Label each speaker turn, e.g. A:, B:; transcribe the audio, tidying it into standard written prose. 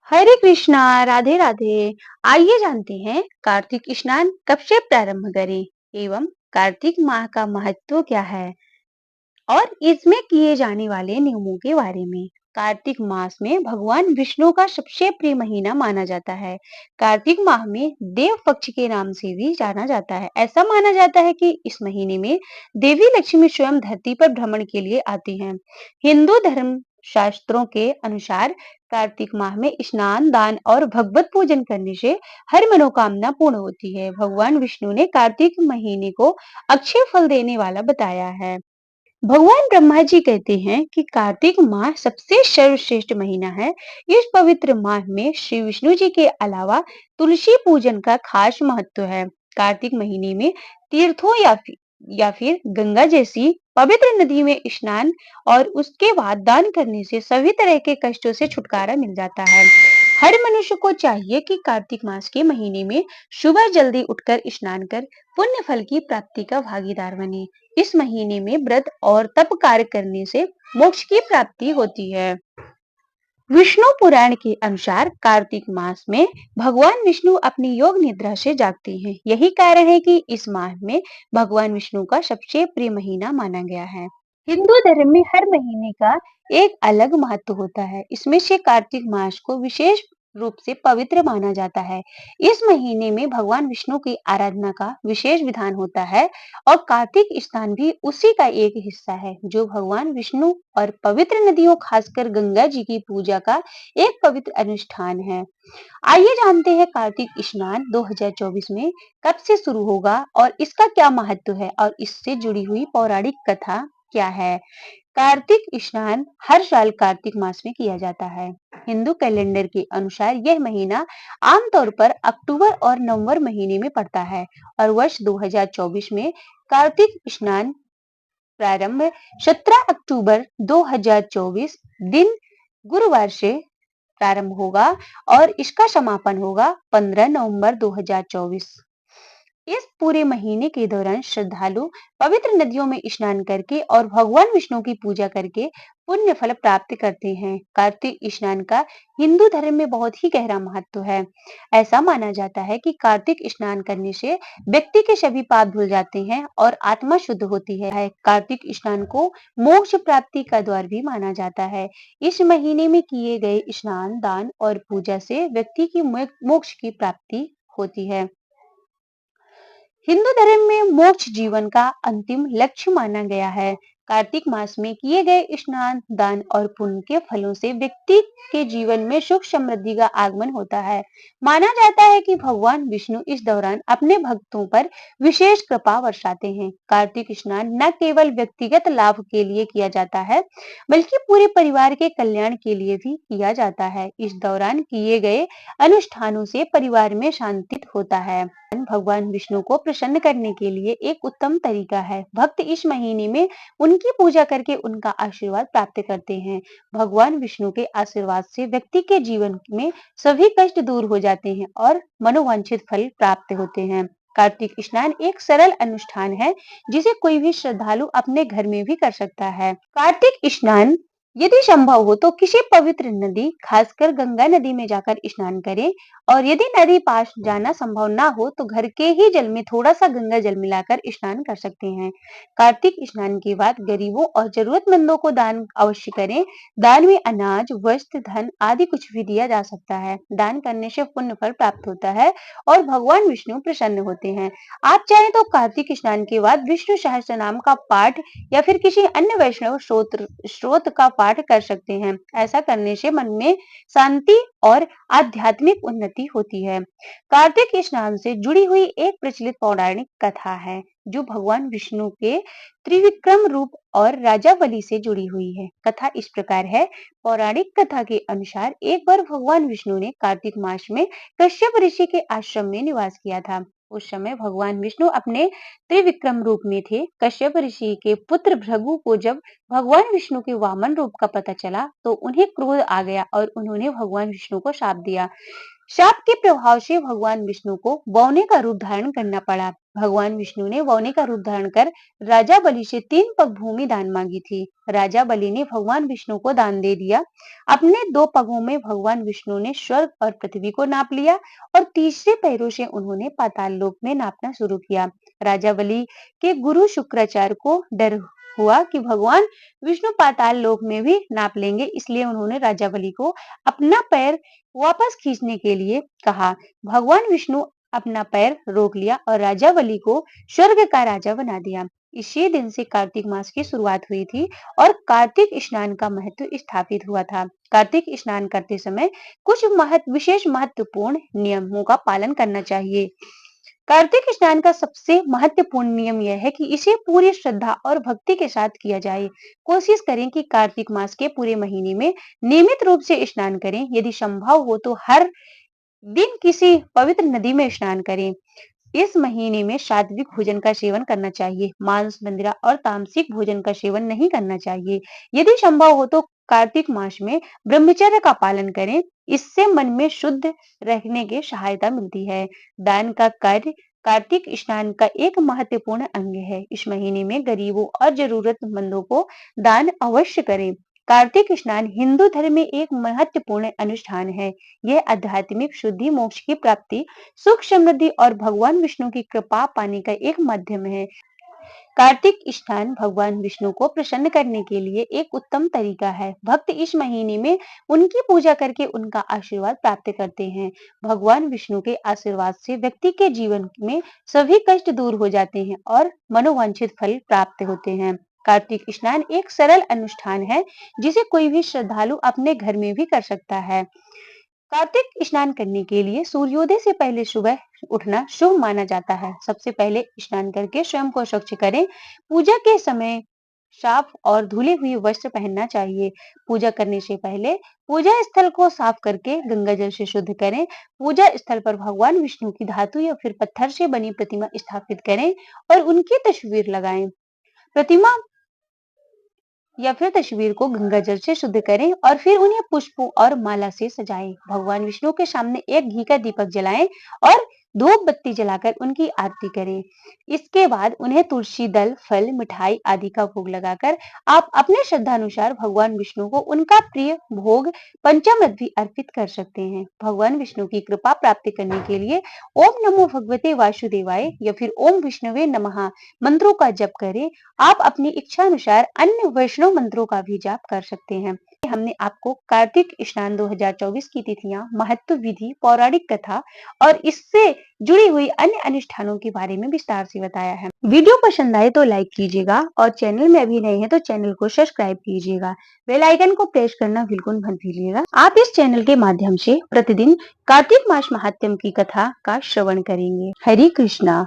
A: हरे कृष्णा, राधे राधे। आइए जानते हैं कार्तिक स्नान कब से प्रारंभ करें एवं कार्तिक माह का महत्व क्या है और इसमें किए जाने वाले नियमों के बारे में। कार्तिक मास में भगवान विष्णु का सबसे प्रिय महीना माना जाता है। कार्तिक माह में देव पक्ष के नाम से भी जाना जाता है। ऐसा माना जाता है कि इस महीने में देवी लक्ष्मी स्वयं धरती पर भ्रमण के लिए आती हैं। हिंदू धर्म शास्त्रों के अनुसार कार्तिक माह में स्नान, दान और भगवत पूजन करने से हर मनोकामना पूर्ण होती है। भगवान विष्णु ने कार्तिक महीने को अक्षय फल देने वाला बताया है। भगवान ब्रह्मा जी कहते हैं कि कार्तिक माह सबसे सर्वश्रेष्ठ महीना है। इस पवित्र माह में श्री विष्णु जी के अलावा तुलसी पूजन का खास महत्व है। कार्तिक महीने में तीर्थों या फिर गंगा जैसी पवित्र नदी में स्नान और उसके बाद दान करने से सभी तरह के कष्टों से छुटकारा मिल जाता है। हर मनुष्य को चाहिए कि कार्तिक मास के महीने में सुबह जल्दी उठकर स्नान कर पुण्य फल की प्राप्ति का भागीदार बने। इस महीने में व्रत और तप कार्य करने से मोक्ष की प्राप्ति होती है। विष्णु पुराण के अनुसार कार्तिक मास में भगवान विष्णु अपनी योग निद्रा से जागते हैं। यही कारण है कि इस माह में भगवान विष्णु का सबसे प्रिय महीना माना गया है। हिंदू धर्म में हर महीने का एक अलग महत्व होता है। इसमें से कार्तिक मास को विशेष रूप से पवित्र माना जाता है। इस महीने में भगवान विष्णु की आराधना का विशेष विधान होता है और कार्तिक स्नान भी उसी का एक हिस्सा है, जो भगवान विष्णु और पवित्र नदियों खासकर गंगा जी की पूजा का एक पवित्र अनुष्ठान है। आइए जानते हैं कार्तिक स्नान 2024 में कब से शुरू होगा और इसका क्या महत्व है और इससे जुड़ी हुई पौराणिक कथा क्या है। कार्तिक स्नान हर साल कार्तिक मास में किया जाता है। हिंदू कैलेंडर के अनुसार यह महीना आमतौर पर अक्टूबर और नवंबर महीने में पड़ता है और वर्ष 2024 में कार्तिक स्नान प्रारंभ 17 अक्टूबर 2024 दिन गुरुवार से प्रारंभ होगा और इसका समापन होगा 15 नवंबर 2024। इस पूरे महीने के दौरान श्रद्धालु पवित्र नदियों में स्नान करके और भगवान विष्णु की पूजा करके पुण्य फल प्राप्त करते हैं। कार्तिक स्नान का हिंदू धर्म में बहुत ही गहरा महत्व है। ऐसा माना जाता है कि कार्तिक स्नान करने से व्यक्ति के सभी पाप धुल जाते हैं और आत्मा शुद्ध होती है। कार्तिक स्नान को मोक्ष प्राप्ति का द्वार भी माना जाता है। इस महीने में किए गए स्नान, दान और पूजा से व्यक्ति की मोक्ष की प्राप्ति होती है। हिंदू धर्म में मोक्ष जीवन का अंतिम लक्ष्य माना गया है। कार्तिक मास में किए गए स्नान, दान और पुण्य के फलों से व्यक्ति के जीवन में सुख समृद्धि का आगमन होता है। माना जाता है कि भगवान विष्णु इस दौरान अपने भक्तों पर विशेष कृपा बरसाते हैं। कार्तिक स्नान न केवल व्यक्तिगत लाभ के लिए किया जाता है, बल्कि पूरे परिवार के कल्याण के लिए भी किया जाता है। इस दौरान किए गए अनुष्ठानों से परिवार में शांति होता है। भगवान विष्णु को प्रसन्न करने के लिए एक उत्तम तरीका है। भक्त इस महीने में उनकी पूजा करके उनका आशीर्वाद प्राप्त करते हैं। भगवान विष्णु के आशीर्वाद से व्यक्ति के जीवन में सभी कष्ट दूर हो जाते हैं और मनोवांछित फल प्राप्त होते हैं। कार्तिक स्नान एक सरल अनुष्ठान है, जिसे कोई भी श्रद्धालु अपने घर में भी कर सकता है। कार्तिक स्नान यदि संभव हो तो किसी पवित्र नदी, खासकर गंगा नदी में जाकर स्नान करें और यदि नदी पास जाना संभव ना हो तो घर के ही जल में थोड़ा सा गंगा जल मिलाकर स्नान कर सकते हैं। कार्तिक स्नान के बाद गरीबों और जरूरतमंदों को दान अवश्य करें। दान में अनाज, वस्त्र, धन आदि कुछ भी दिया जा सकता है। दान करने से पुण्य फल प्राप्त होता है और भगवान विष्णु प्रसन्न होते हैं। आप चाहें तो कार्तिक स्नान के बाद विष्णु सहस्त्र नाम का पाठ या फिर किसी अन्य वैष्णव स्रोत का पाठ कर सकते हैं। ऐसा करने से मन में शांति और आध्यात्मिक उन्नति होती है। कार्तिक स्नान से जुड़ी हुई एक प्रचलित पौराणिक कथा है, जो भगवान विष्णु के त्रिविक्रम रूप और राजा बलि से जुड़ी हुई है। कथा इस प्रकार है। पौराणिक कथा के अनुसार एक बार भगवान विष्णु ने कार्तिक मास में कश्यप ऋषि के आश्रम में निवास किया था। उस समय भगवान विष्णु अपने त्रिविक्रम रूप में थे। कश्यप ऋषि के पुत्र भृगु को जब भगवान विष्णु के वामन रूप का पता चला तो उन्हें क्रोध आ गया और उन्होंने भगवान विष्णु को शाप दिया। शाप के प्रभाव से भगवान विष्णु को बौने का रूप धारण करना पड़ा। भगवान विष्णु ने वामन का रूप धारण कर राजा बलि से 3 पग भूमि दान मांगी थी। राजा बलि ने भगवान विष्णु को दान दे दिया। अपने 2 पगों में भगवान विष्णु ने स्वर्ग और पृथ्वी को नाप लिया और तीसरे पैरों से उन्होंने पाताल लोक में नापना शुरू किया। राजा बलि के गुरु शुक्राचार्य को डर हुआ कि भगवान विष्णु पाताल लोक में भी नाप लेंगे, इसलिए उन्होंने राजा बलि को अपना पैर वापस खींचने के लिए कहा। भगवान विष्णु अपना पैर रोक लिया और राजा बलि को स्वर्ग का राजा बना दिया। इसी दिन से कार्तिक मास की शुरुआत हुई थी और कार्तिक स्नान का महत्व स्थापित हुआ था। कार्तिक स्नान करते समय कुछ विशेष महत्वपूर्ण नियमों का पालन करना चाहिए। कार्तिक स्नान का सबसे महत्वपूर्ण नियम यह है कि इसे पूरी श्रद्धा और भक्ति के साथ किया जाए। कोशिश करें कि कार्तिक मास के पूरे महीने में नियमित रूप से स्नान करें। यदि संभव हो तो हर दिन किसी पवित्र नदी में स्नान करें। इस महीने में सात्विक भोजन का सेवन करना चाहिए। मांस, मंदिरा और तामसिक भोजन का सेवन नहीं करना चाहिए। यदि संभव हो तो कार्तिक मास में ब्रह्मचर्य का पालन करें। इससे मन में शुद्ध रहने की सहायता मिलती है। दान का कार्य कार्तिक स्नान का एक महत्वपूर्ण अंग है। इस महीने में गरीबों और जरूरतमंदों को दान अवश्य करें। कार्तिक स्नान हिंदू धर्म में एक महत्वपूर्ण अनुष्ठान है। यह आध्यात्मिक शुद्धि, मोक्ष की प्राप्ति, सुख समृद्धि और भगवान विष्णु की कृपा पाने का एक माध्यम है। कार्तिक स्नान भगवान विष्णु को प्रसन्न करने के लिए एक उत्तम तरीका है। भक्त इस महीने में उनकी पूजा करके उनका आशीर्वाद प्राप्त करते हैं। भगवान विष्णु के आशीर्वाद से व्यक्ति के जीवन में सभी कष्ट दूर हो जाते हैं और मनोवांछित फल प्राप्त होते हैं। कार्तिक स्नान एक सरल अनुष्ठान है जिसे कोई भी श्रद्धालु अपने घर में भी कर सकता है। कार्तिक स्नान करने के लिए सूर्योदय से पहले सुबह उठना शुभ माना जाता है। सबसे पहले स्नान करके स्वयं को स्वच्छ करें। पूजा के समय साफ और धुले हुए वस्त्र पहनना चाहिए। पूजा करने से पहले पूजा स्थल को साफ करके गंगा जल से शुद्ध करें। पूजा स्थल पर भगवान विष्णु की धातु या फिर पत्थर से बनी प्रतिमा स्थापित करें और उनकी तस्वीर लगाएं। प्रतिमा या फिर तस्वीर को गंगा जल से शुद्ध करें और फिर उन्हें पुष्पों और माला से सजाएं। भगवान विष्णु के सामने एक घी का दीपक जलाएं और धूप बत्ती जलाकर उनकी आरती करें। इसके बाद उन्हें तुलसी दल, फल, मिठाई आदि का भोग लगाकर आप अपने श्रद्धानुसार भगवान विष्णु को उनका प्रिय भोग पंचामृत भी अर्पित कर सकते हैं। भगवान विष्णु की कृपा प्राप्त करने के लिए ओम नमो भगवते वासुदेवाय या फिर ओम विष्णुवे नमः मंत्रों का जप करें। आप अपनी इच्छा अनुसार अन्य वैष्णव मंत्रों का भी जाप कर सकते हैं। हमने आपको कार्तिक स्नान 2024 की तिथियां, महत्व, विधि, पौराणिक कथा और इससे जुड़ी हुई अन्य अनुष्ठानों के बारे में विस्तार से बताया है। वीडियो पसंद आए तो लाइक कीजिएगा और चैनल में अभी नए हैं तो चैनल को सब्सक्राइब कीजिएगा। बेल आइकन को प्रेस करना बिल्कुल मत भूलिएगा। आप इस चैनल के माध्यम से प्रतिदिन कार्तिक मास महात्म्य की कथा का श्रवण करेंगे। हरे कृष्णा।